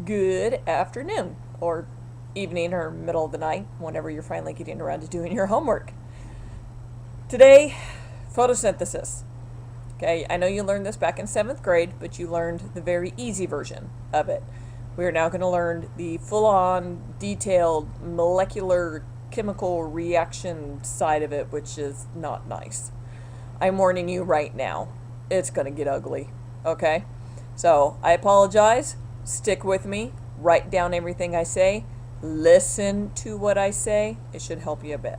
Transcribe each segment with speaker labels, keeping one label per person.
Speaker 1: Good afternoon, or evening, or middle of the night, whenever you're finally getting around to doing your homework. Today, photosynthesis. Okay, I know you learned this back in 7th grade, but you learned the very easy version of it. We are now going to learn the full-on, detailed, molecular, chemical reaction side of it, which is not nice. I'm warning you right now, it's going to get ugly, okay? So, I apologize. Stick with me. Write down everything I say. Listen to what I say. It should help you a bit.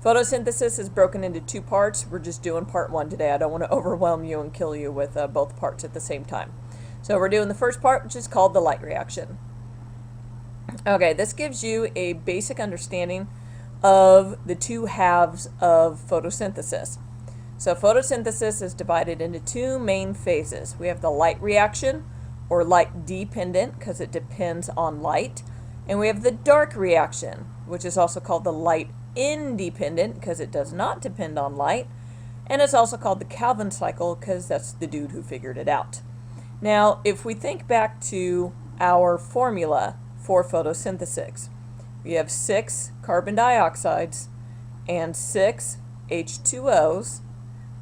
Speaker 1: Photosynthesis is broken into 2 parts. We're just doing part 1 today. I don't want to overwhelm you and kill you with both parts at the same time. So we're doing the first part, which is called the light reaction. Okay, this gives you a basic understanding of the 2 halves of photosynthesis. So photosynthesis is divided into 2 main phases. We have the light reaction, or light dependent, because it depends on light. And we have the dark reaction, which is also called the light independent, because it does not depend on light. And it's also called the Calvin cycle, because that's the dude who figured it out. Now, if we think back to our formula for photosynthesis, we have 6 carbon dioxides and 6 H2Os.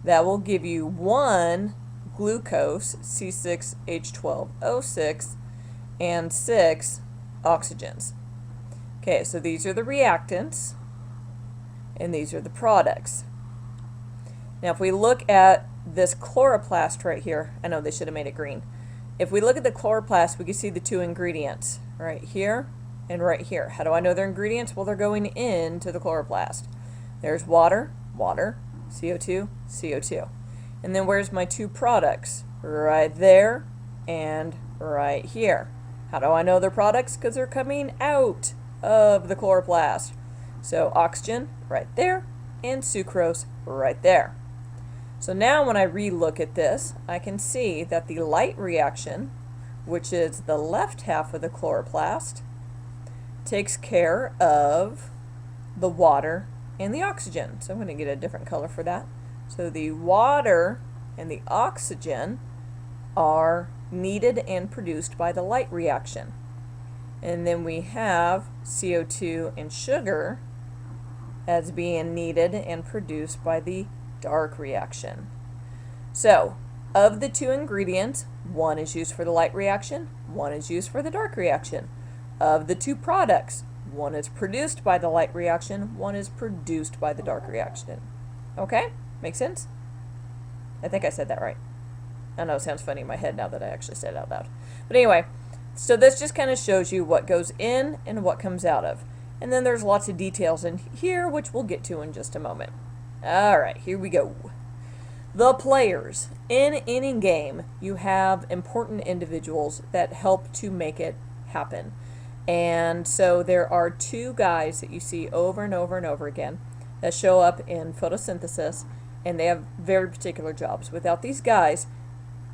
Speaker 1: That will give you 1 glucose, C6H12O6, and 6 oxygens. Okay, so these are the reactants, and these are the products. Now, if we look at this chloroplast right here, I know they should have made it green. If we look at the chloroplast, we can see the 2 ingredients right here and right here. How do I know they're ingredients? Well, they're going into the chloroplast. There's water, water, CO2, CO2. And then where's my 2 products? Right there and right here. How do I know they're products? Because they're coming out of the chloroplast. So oxygen right there and sucrose right there. So now when I re-look at this, I can see that the light reaction, which is the left half of the chloroplast, takes care of the water and the oxygen. So I'm going to get a different color for that. So the water and the oxygen are needed and produced by the light reaction. And then we have CO2 and sugar as being needed and produced by the dark reaction. So, of the 2 ingredients, 1 is used for the light reaction, 1 is used for the dark reaction. Of the 2 products, 1 is produced by the light reaction, 1 is produced by the dark reaction. Okay? Make sense? I think I said that right. I know it sounds funny in my head now that I actually said it out loud. But anyway, so this just kind of shows you what goes in and what comes out of. And then there's lots of details in here, which we'll get to in just a moment. Alright, here we go. The players. In any game, you have important individuals that help to make it happen. And so there are 2 guys that you see over and over and over again that show up in photosynthesis, and they have very particular jobs. Without these guys,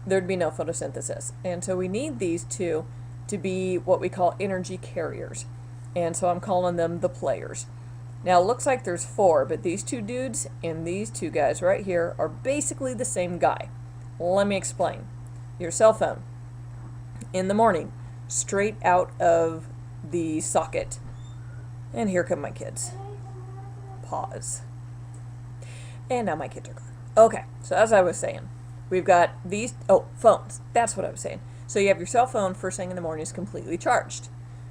Speaker 1: there'd be no photosynthesis. And so we need these 2 to be what we call energy carriers. And so I'm calling them the players. Now it looks like there's 4, but these 2 dudes and these 2 guys right here are basically the same guy. Let me explain. Your cell phone, in the morning, straight out of the socket. And here come my kids. Pause. And now my kids are gone. Okay, so as I was saying, we've got these, phones. That's what I was saying. So you have your cell phone first thing in the morning is completely charged.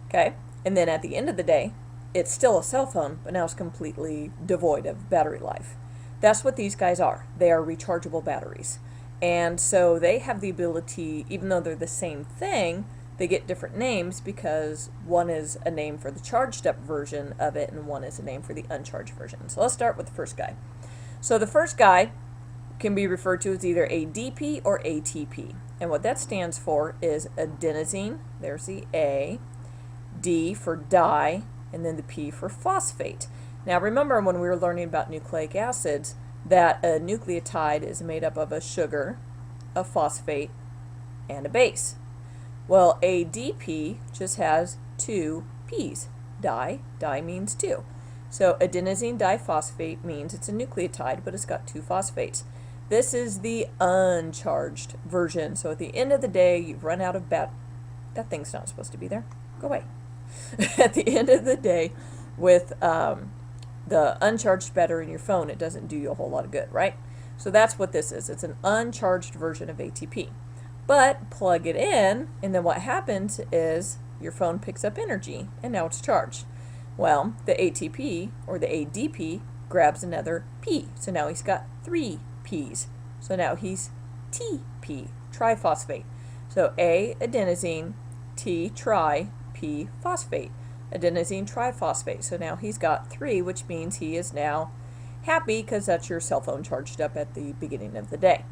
Speaker 1: Okay? And then at the end of the day, it's still a cell phone, but now it's completely devoid of battery life. That's what these guys are. They are rechargeable batteries. And so they have the ability, even though they're the same thing, they get different names because one is a name for the charged up version of it and one is a name for the uncharged version. So let's start with the first guy. So the first guy can be referred to as either ADP or ATP. And what that stands for is adenosine, there's the A, D for di, and then the P for phosphate. Now remember when we were learning about nucleic acids that a nucleotide is made up of a sugar, a phosphate, and a base. Well, ADP just has 2 P's. Di means 2. So adenosine diphosphate means it's a nucleotide, but it's got 2 phosphates. This is the uncharged version. So at the end of the day, you've run out of that thing's not supposed to be there. Go away. At the end of the day, with the uncharged battery in your phone, it doesn't do you a whole lot of good, right? So that's what this is. It's an uncharged version of ATP. But plug it in, and then what happens is your phone picks up energy, and now it's charged. Well, the ATP, or the ADP, grabs another P. So now he's got 3 Ps. So now he's TP, triphosphate. So A, adenosine, T, tri, P, phosphate. Adenosine triphosphate. So now he's got 3, which means he is now happy because that's your cell phone charged up at the beginning of the day.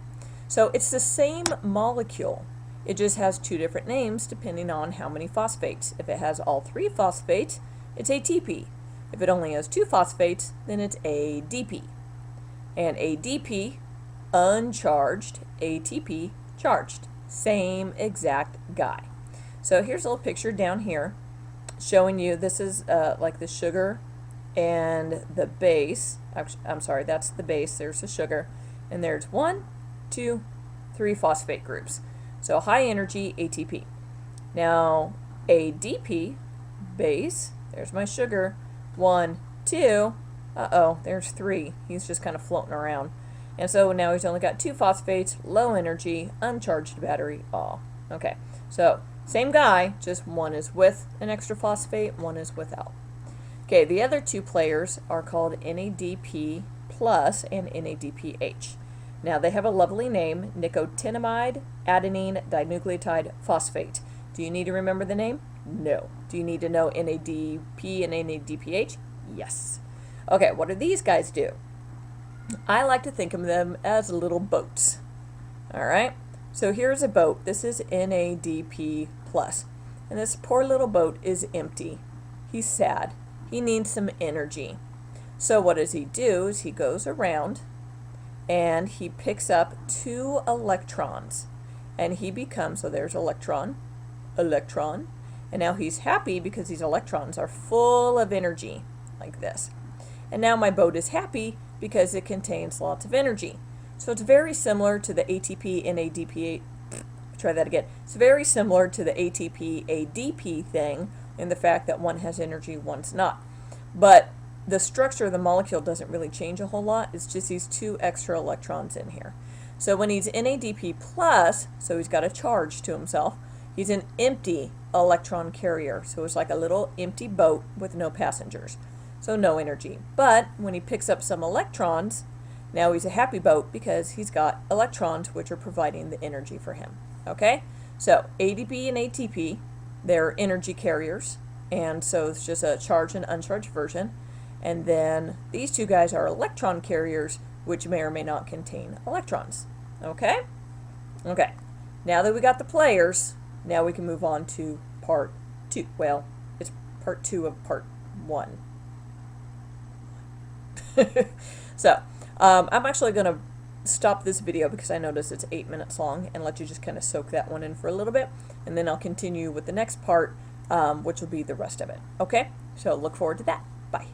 Speaker 1: So it's the same molecule. It just has 2 different names depending on how many phosphates. If it has all 3 phosphates, it's ATP. If it only has 2 phosphates, then it's ADP. And ADP, uncharged, ATP, charged. Same exact guy. So here's a little picture down here showing you this is like the sugar and the base. I'm sorry, that's the base. There's the sugar. And there's 1, 2, 3 phosphate groups. So high energy ATP. Now ADP, base, there's my sugar. 1, 2, uh-oh, there's 3. He's just kind of floating around. And so now he's only got 2 phosphates, low energy, uncharged battery, all. Okay, so same guy, just one is with an extra phosphate, one is without. Okay, the other 2 players are called NADP plus and NADPH. Now they have a lovely name, nicotinamide adenine dinucleotide phosphate. Do you need to remember the name? No. Do you need to know NADP and NADPH? Yes. Okay, what do these guys do? I like to think of them as little boats. Alright, so here's a boat. This is NADP plus. And this poor little boat is empty. He's sad. He needs some energy. So what does he do is he goes around and he picks up 2 electrons. And he becomes, so there's electron, electron. And now he's happy because these electrons are full of energy, like this. And now my boat is happy because it contains lots of energy. So it's very similar to the ATP NADP, try that again. It's very similar to the ATP ADP thing in the fact that one has energy, one's not. But the structure of the molecule doesn't really change a whole lot. It's just these 2 extra electrons in here. So when he's NADP plus, so he's got a charge to himself, he's an empty electron carrier. So it's like a little empty boat with no passengers. So no energy. But when he picks up some electrons, now he's a happy boat because he's got electrons which are providing the energy for him. Okay? So ADP and ATP, they're energy carriers. And so it's just a charged and uncharged version. And then these 2 guys are electron carriers, which may or may not contain electrons. Okay? Okay. Now that we got the players, now we can move on to part 2. Well, it's part 2 of part 1. So, I'm actually going to stop this video because I notice it's 8 minutes long and let you just kind of soak that one in for a little bit. And then I'll continue with the next part, which will be the rest of it. Okay? So look forward to that. Bye.